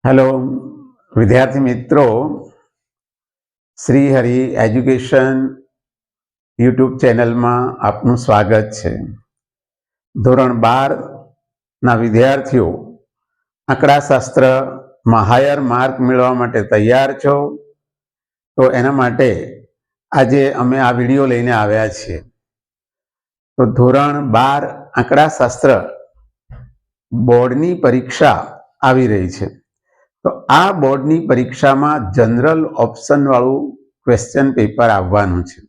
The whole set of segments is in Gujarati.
હેલો વિદ્યાર્થી મિત્રો, શ્રી હરિ એજ્યુકેશન યુટ્યુબ ચેનલમાં આપનું સ્વાગત છે. ધોરણ 12ના વિદ્યાર્થીઓ આંકડાશાસ્ત્રમાં હાયર માર્ક મેળવવા માટે તૈયાર છો? તો એના માટે આજે અમે આ વિડીયો લઈને આવ્યા છીએ. તો ધોરણ 12 આંકડાશાસ્ત્ર બોર્ડની પરીક્ષા આવી રહી છે. તો આ બોર્ડની પરીક્ષામાં જનરલ ઓપ્શન વાળું ક્વેશ્ચન પેપર આવવાનું છે.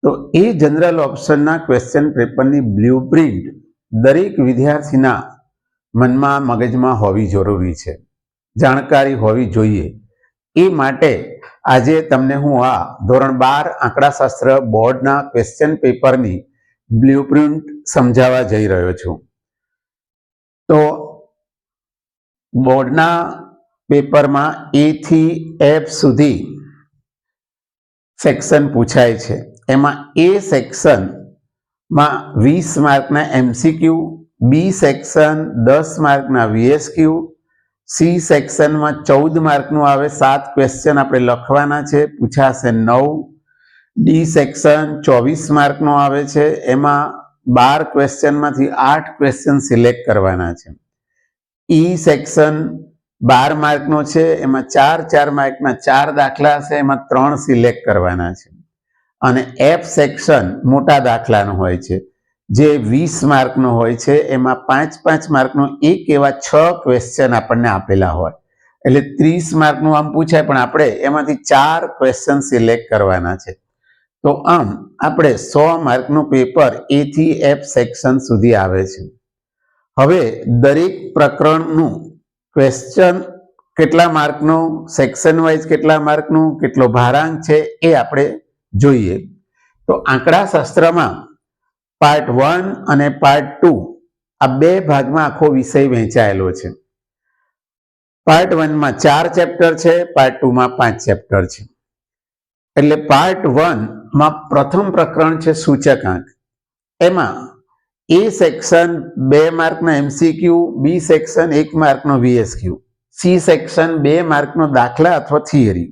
તો એ જનરલ ઓપ્શનના ક્વેશ્ચન પેપરની બ્લુપ્રિન્ટ દરેક વિદ્યાર્થીના મનમાં મગજમાં હોવી જરૂરી છે, જાણકારી હોવી જોઈએ. એ માટે આજે તમને હું આ ધોરણ 12 આંકડાશાસ્ત્ર બોર્ડના ક્વેશ્ચન પેપરની બ્લુપ્રિન્ટ સમજાવવા જઈ રહ્યો છું. તો બોર્ડના પેપરમાં A થી F સુધી સેક્શન પૂછાય છે. એમાં A સેક્શનમાં 20 માર્કના MCQ, B section 10 માર્કના VSQ, C સેક્શનમાં 14 માર્કનું આવે, 7 ક્વેશ્ચન આપણે લખવાના છે, પૂછાશે 9. D સેક્શન 24 માર્કનો આવે છે, એમાં 12 ક્વેશ્ચનમાંથી 8 ક્વેશ્ચન સિલેક્ટ કરવાના છે. E સેક્શન 12 માર્કનો છે, એમાં 4 માર્કના 4 દાખલા હશે, એમાં 3 સિલેક્ટ કરવાના છે. અને F સેક્શન મોટા દાખલાનો હોય છે, જે 20 માર્કનો હોય છે, એમાં 5 માર્કનો એક એવા 6 ક્વેશ્ચન આપણને આપેલા હોય. એટલે 30 માર્કનું આમ પૂછાય, પણ આપણે એમાંથી 4 ક્વેશ્ચન સિલેક્ટ કરવાના છે. તો આમ આપણે 100 માર્કનું પેપર A થી F સેક્શન સુધી આવે છે. હવે દરેક પ્રકરણનું ક્વેશ્ચન કેટલા માર્કનું, સેક્શન વાઇઝ કેટલા માર્કનું, કેટલો ભારાંક છે એ આપણે જોઈએ. તો આંકડાશાસ્ત્રમાં પાર્ટ 1 અને પાર્ટ 2 આ બે ભાગમાં આખો વિષય વહેંચાયેલો છે. પાર્ટ 1માં 4 ચેપ્ટર છે, પાર્ટ 2માં 5 ચેપ્ટર છે. એટલે પાર્ટ 1માં પ્રથમ પ્રકરણ છે સૂચકાંક. એમાં A section 2 માર્કનો MCQ, B section 1 માર્કનો VSQ, C section 2 માર્કનો દાખલા અથવા થિયરી,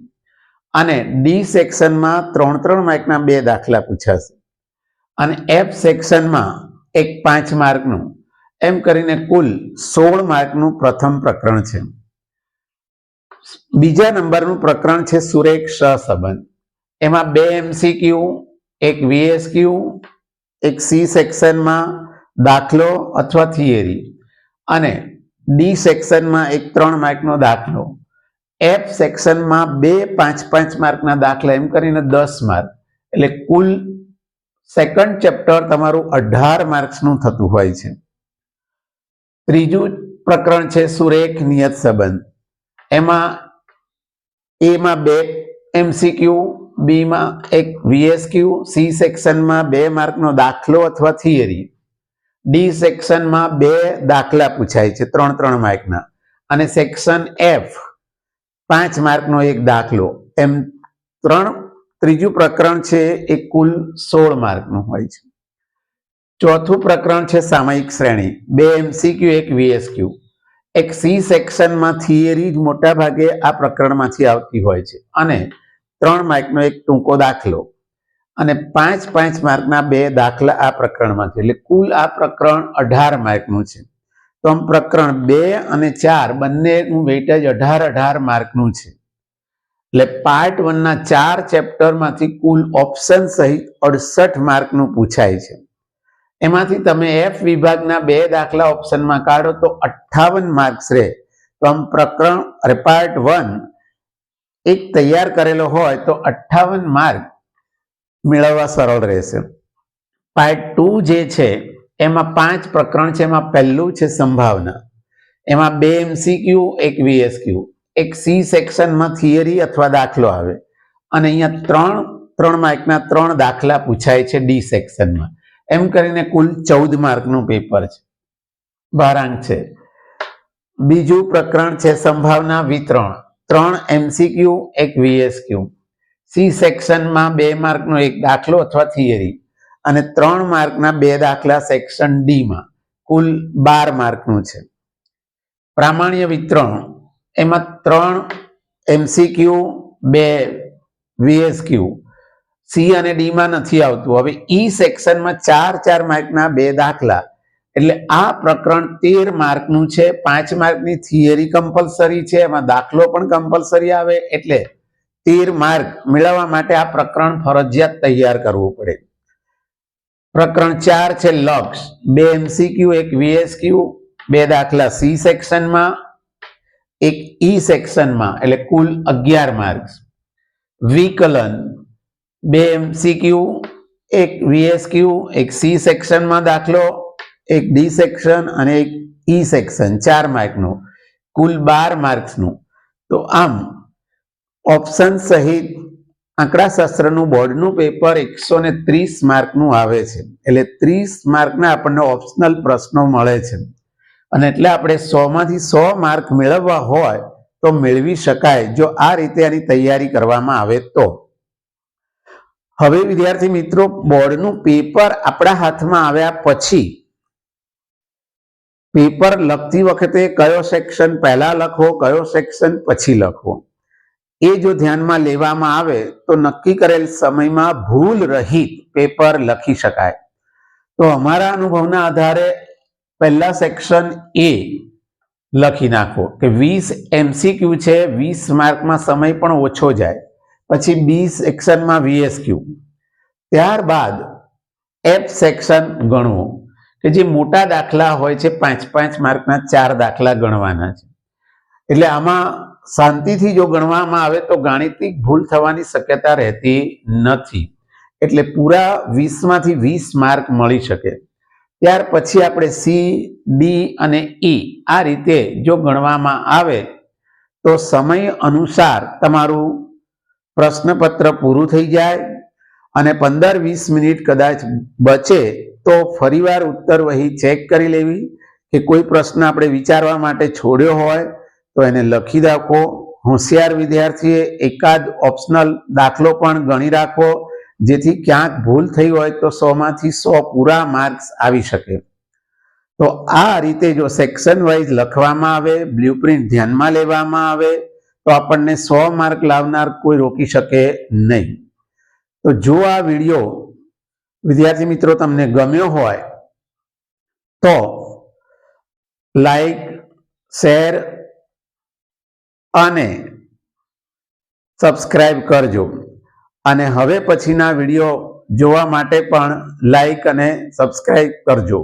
અને D સેક્શનમાં 3 માર્કના 2 દાખલા પૂછાશે, અને F સેક્શનમાં 5 માર્કનું, એમ કરીને કુલ 16 માર્કનું પ્રથમ પ્રકરણ છે. બીજા નંબરનું પ્રકરણ છે સુરેખ સહસંબંધ. એમાં 2 MCQ, 1 VSQ, એક C સેક્શનમાં દાખલો અથવા થિયરી, અને D સેક્શનમાં 3 માર્કનો દાખલો, F સેક્શનમાં 2 5 માર્કના દાખલા, એમ કરીને 10 માર્ક. એટલે કુલ સેકન્ડ ચેપ્ટર તમારું 18 માર્ક્સનું થતું હોય છે. ત્રીજું પ્રકરણ છે સુરેખ નિયત સંબંધ. એમાં A માં 2 MCQ, B માં 1 VSQ, C સેક્શનમાં 2 માર્કનો દાખલો અથવા થિયરી, D સેક્શનમાં 2 દાખલા પૂછાય છે 3 માર્કના, અને સેક્શન F 5 માર્કનો એક દાખલો. એમ ત્રીજું પ્રકરણ છે એ કુલ 16 માર્કનું હોય છે. ચોથું પ્રકરણ છે સામયિક શ્રેણી. 2 MCQ, 1 VSQ, એક C સેક્શનમાં થિયરી જ મોટા ભાગે આ પ્રકરણમાંથી આવતી હોય છે, અને 3 માર્કનો એક ટૂંકો દાખલો, અને 5 માર્કના 2 દાખલા આ પ્રકરણમાંથી. એટલે કુલ આ પ્રકરણ 18 માર્કનું છે. તો આમ પ્રકરણ 2 અને 4 બંનેનું વેઇટેજ 18 માર્કનું છે. એટલે પાર્ટ 1ના 4 ચેપ્ટરમાંથી કુલ ઓપ્શન સહિત 68 માર્કનું પૂછાય છે. એમાંથી તમે F વિભાગના 2 દાખલા ઓપ્શનમાં કાઢો તો 58 માર્ક્સ રહે. તો આમ પ્રકરણ પાર્ટ 1 એક તૈયાર કરેલો હોય તો 58 માર્ક મેળવવા સરળ રહેશે. પાર્ટ 2 જે છે એમાં 5 પ્રકરણ છે. એમાં પહેલું છે સંભાવના. એમાં 2 MCQ, 1 VSQ, એક C સેક્શનમાં થિયરી અથવા દાખલો આવે, અને અહીંયા 3 માર્કના 3 દાખલા પૂછાય છે D સેક્શનમાં. એમ કરીને કુલ 14 માર્કનું પેપર છે, ભારાંક છે. બીજું પ્રકરણ છે સંભાવના વિતરણ. 3 MCQ, 1 VSQ, C સેક્શનમાં 2 માર્કનો એક દાખલો અથવા થિયરી, અને 3 માર્કના 2 દાખલા સેક્શન D માં, કુલ 12 માર્કનું છે. પ્રામાણ્ય વિતરણ એમાં 3 MCQ, 2 VSQ. સી અને ડી માં નથી આવતું. હવે ઈ સેક્શનમાં 4 માર્કના 2 દાખલા, એટલે આ પ્રકરણ 13 માર્કનું છે. 5 માર્કની થિયરી કમ્પલસરી છે, એમાં દાખલો પણ કમ્પલસરી આવે, એટલે 13 માર્ક મેળવવા માટે આ પ્રકરણ ફરજિયાત તૈયાર કરવું પડે. પ્રકરણ 4 છે લક્ષ. 2 MCQ, 1 VSQ, 2 દાખલા સી સેક્શનમાં, 1 ઈ સેક્શનમાં, એટલે કુલ 11 માર્ક્સ. વિકલન 2 MCQ, 1 VSQ, 1 સી સેક્શનમાં દાખલો, 1 ડી સેક્શન અને 1 ઈ સેક્શન, 4 માર્કનું, કુલ 12 માર્ક્સનું. તો આમ ઓપ્શન સહિત આંકડાશાસ્ત્રનું બોર્ડનું પેપર 130 માર્કનું આવે છે. એટલે 30 માર્કના આપણને ઓપ્શનલ પ્રશ્નો મળે છે, અને એટલે આપણે 100માંથી 100 માર્ક મેળવવા હોય તો મેળવી શકાય, જો આ રીતે આની તૈયારી કરવામાં આવે તો. હવે વિદ્યાર્થી મિત્રો, બોર્ડનું પેપર આપણા હાથમાં આવ્યા પછી પેપર લખતી વખતે કયો સેક્શન પહેલા લખવો, કયો સેક્શન પછી લખવો, એ જો ધ્યાનમાં લેવામાં આવે તો નક્કી કરેલ સમયમાં ભૂલ રહિત પેપર લખી શકાય. તો અમારા અનુભવના આધારે પહેલા સેક્શન એ લખી નાખો કે 20 MCQ છે, 20 માર્કમાં સમય પણ ઓછો જાય. પછી બી સેક્શનમાં VSQ, ત્યારબાદ એફ સેક્શન ગણવો, કે જે મોટા દાખલા હોય છે, 5 માર્કના 4 દાખલા ગણવાના છે. એટલે આમાં શાંતિથી જો ગણવામાં આવે તો ગાણિતિક ભૂલ થવાની શક્યતા રહેતી નથી, એટલે પૂરા 20માંથી 20 માર્ક મળી શકે. ત્યાર પછી આપણે સી, ડી અને ઈ આ રીતે જો ગણવામાં આવે તો સમય અનુસાર તમારું પ્રશ્નપત્ર પૂરું થઈ જાય, અને 15-20 મિનિટ કદાચ બચે તો ફરીવાર ઉત્તર વહી ચેક કરી લેવી, કે કોઈ પ્રશ્ન આપણે વિચારવા માટે છોડ્યો હોય તો એને લખી રાખો. હોશિયાર વિદ્યાર્થીએ એકાદ ઓપ્શનલ દાખલો પણ ગણી રાખવો, જેથી ક્યાંક ભૂલ થઈ હોય તો 100માંથી 100 પૂરા માર્ક્સ આવી શકે. તો આ રીતે જો સેક્શન વાઇઝ લખવામાં આવે, બ્લુપ્રિન્ટ ધ્યાનમાં લેવામાં આવે તો આપણને 100 માર્ક લાવનાર કોઈ રોકી શકે નહીં. તો જો આ વિડીયો વિદ્યાર્થી મિત્રો તમને ગમ્યો હોય તો લાઈક, શેર અને સબસ્ક્રાઇબ કરજો, અને હવે પછીના વિડીયો જોવા માટે પણ લાઈક અને સબસ્ક્રાઇબ કરજો.